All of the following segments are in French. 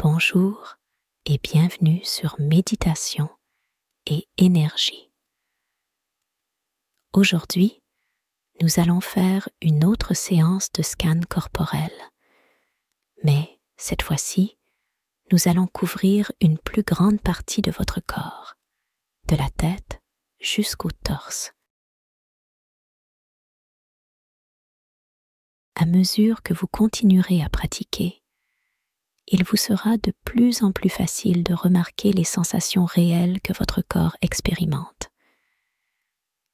Bonjour et bienvenue sur Méditation et Énergie. Aujourd'hui, nous allons faire une autre séance de scan corporel. Mais cette fois-ci, nous allons couvrir une plus grande partie de votre corps, de la tête jusqu'au torse. À mesure que vous continuerez à pratiquer, il vous sera de plus en plus facile de remarquer les sensations réelles que votre corps expérimente.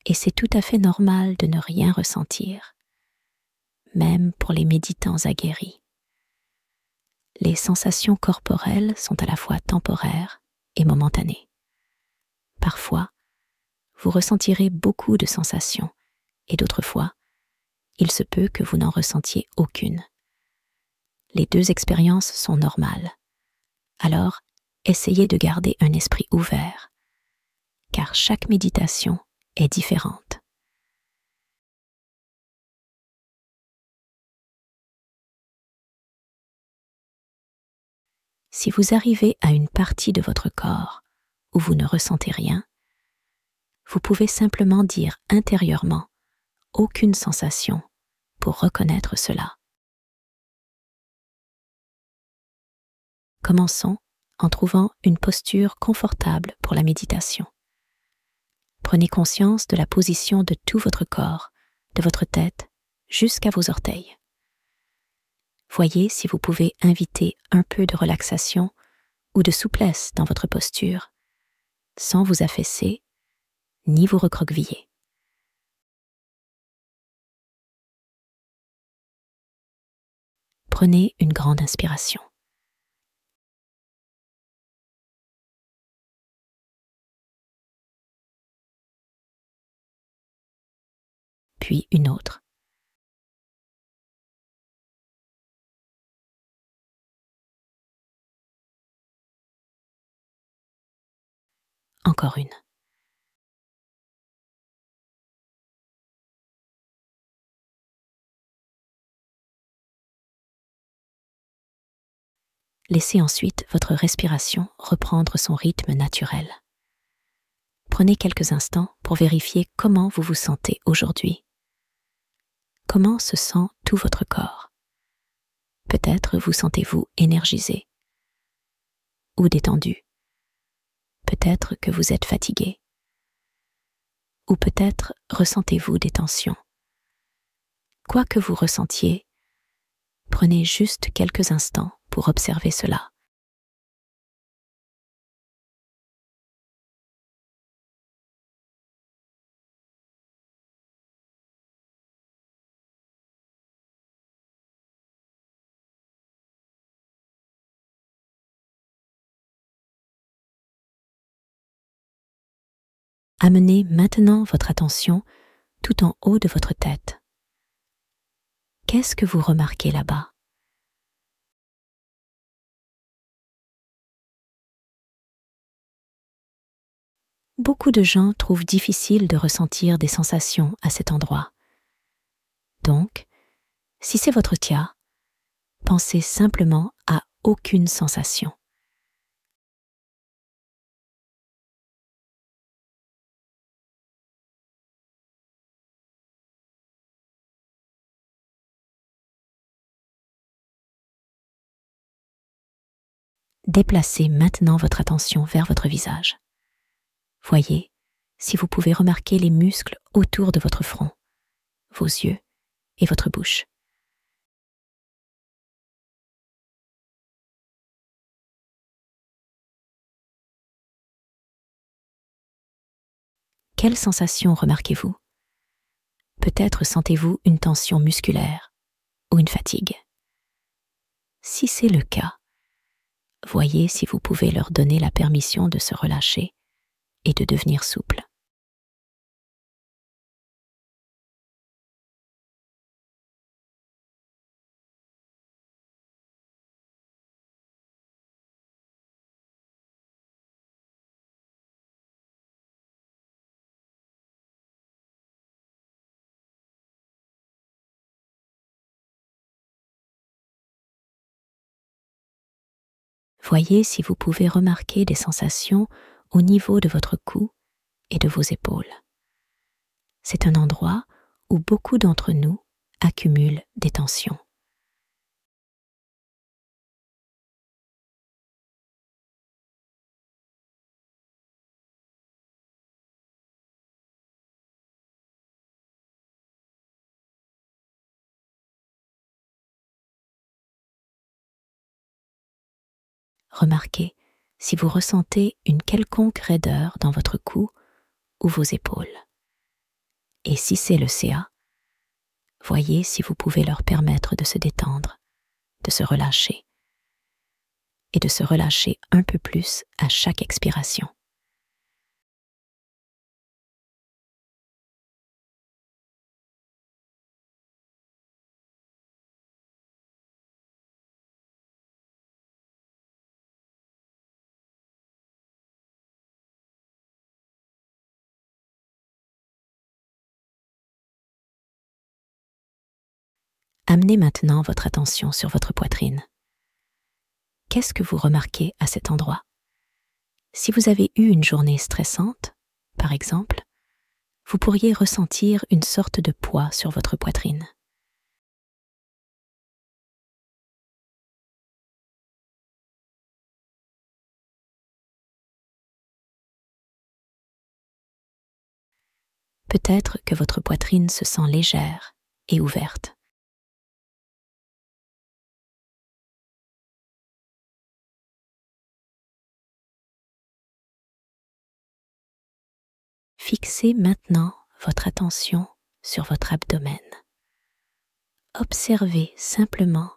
Et c'est tout à fait normal de ne rien ressentir, même pour les méditants aguerris. Les sensations corporelles sont à la fois temporaires et momentanées. Parfois, vous ressentirez beaucoup de sensations, et d'autres fois, il se peut que vous n'en ressentiez aucune. Les deux expériences sont normales. Alors, essayez de garder un esprit ouvert, car chaque méditation est différente. Si vous arrivez à une partie de votre corps où vous ne ressentez rien, vous pouvez simplement dire intérieurement « aucune sensation » pour reconnaître cela. Commençons en trouvant une posture confortable pour la méditation. Prenez conscience de la position de tout votre corps, de votre tête jusqu'à vos orteils. Voyez si vous pouvez inviter un peu de relaxation ou de souplesse dans votre posture, sans vous affaisser ni vous recroqueviller. Prenez une grande inspiration. Puis une autre. Encore une. Laissez ensuite votre respiration reprendre son rythme naturel. Prenez quelques instants pour vérifier comment vous vous sentez aujourd'hui. Comment se sent tout votre corps? Peut-être vous sentez-vous énergisé ou détendu. Peut-être que vous êtes fatigué. Ou peut-être ressentez-vous des tensions. Quoi que vous ressentiez, prenez juste quelques instants pour observer cela. Amenez maintenant votre attention tout en haut de votre tête. Qu'est-ce que vous remarquez là-bas? Beaucoup de gens trouvent difficile de ressentir des sensations à cet endroit. Donc, si c'est votre cas, pensez simplement à aucune sensation. Déplacez maintenant votre attention vers votre visage. Voyez si vous pouvez remarquer les muscles autour de votre front, vos yeux et votre bouche. Quelles sensations remarquez-vous? Peut-être sentez-vous une tension musculaire ou une fatigue. Si c'est le cas, voyez si vous pouvez leur donner la permission de se relâcher et de devenir souple. Voyez si vous pouvez remarquer des sensations au niveau de votre cou et de vos épaules. C'est un endroit où beaucoup d'entre nous accumulent des tensions. Remarquez si vous ressentez une quelconque raideur dans votre cou ou vos épaules. Et si c'est le CA, voyez si vous pouvez leur permettre de se détendre, de se relâcher, et de se relâcher un peu plus à chaque expiration. Amenez maintenant votre attention sur votre poitrine. Qu'est-ce que vous remarquez à cet endroit? Si vous avez eu une journée stressante, par exemple, vous pourriez ressentir une sorte de poids sur votre poitrine. Peut-être que votre poitrine se sent légère et ouverte. Fixez maintenant votre attention sur votre abdomen. Observez simplement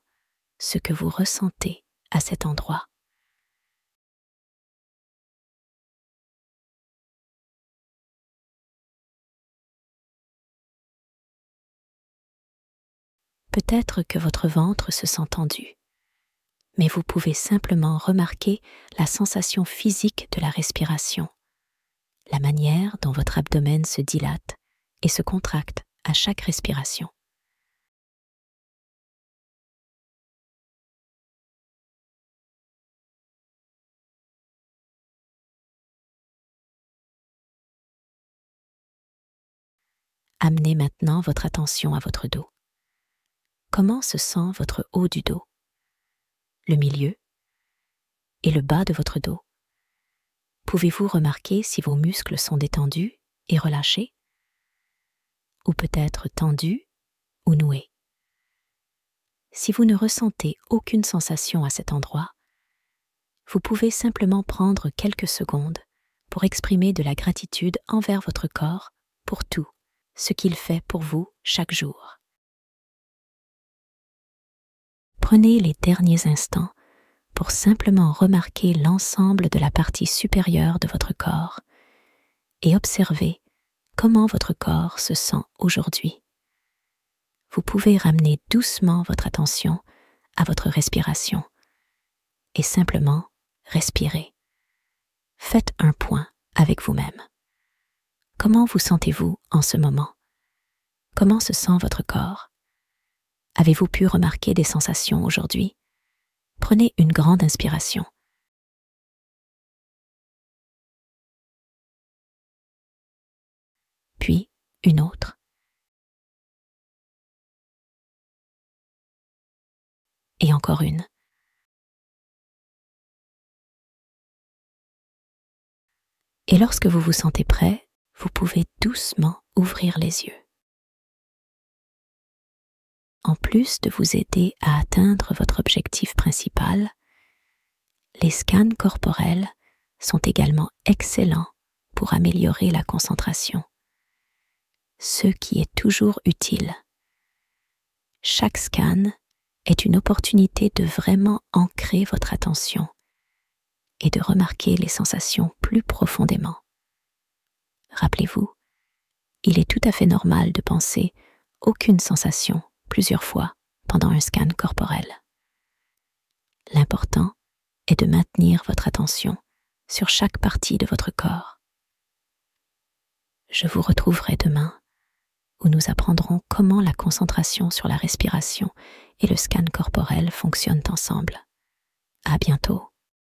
ce que vous ressentez à cet endroit. Peut-être que votre ventre se sent tendu, mais vous pouvez simplement remarquer la sensation physique de la respiration, la manière dont votre abdomen se dilate et se contracte à chaque respiration. Amenez maintenant votre attention à votre dos. Comment se sent votre haut du dos, le milieu et le bas de votre dos? Pouvez-vous remarquer si vos muscles sont détendus et relâchés, ou peut-être tendus ou noués? Si vous ne ressentez aucune sensation à cet endroit, vous pouvez simplement prendre quelques secondes pour exprimer de la gratitude envers votre corps pour tout ce qu'il fait pour vous chaque jour. Prenez les derniers instants pour simplement remarquer l'ensemble de la partie supérieure de votre corps et observez comment votre corps se sent aujourd'hui. Vous pouvez ramener doucement votre attention à votre respiration et simplement respirer. Faites un point avec vous-même. Comment vous sentez-vous en ce moment? Comment se sent votre corps? Avez-vous pu remarquer des sensations aujourd'hui? Prenez une grande inspiration. Puis une autre. Et encore une. Et lorsque vous vous sentez prêt, vous pouvez doucement ouvrir les yeux. En plus de vous aider à atteindre votre objectif principal, les scans corporels sont également excellents pour améliorer la concentration, ce qui est toujours utile. Chaque scan est une opportunité de vraiment ancrer votre attention et de remarquer les sensations plus profondément. Rappelez-vous, il est tout à fait normal de penser aucune sensation plusieurs fois pendant un scan corporel. L'important est de maintenir votre attention sur chaque partie de votre corps. Je vous retrouverai demain où nous apprendrons comment la concentration sur la respiration et le scan corporel fonctionnent ensemble. À bientôt.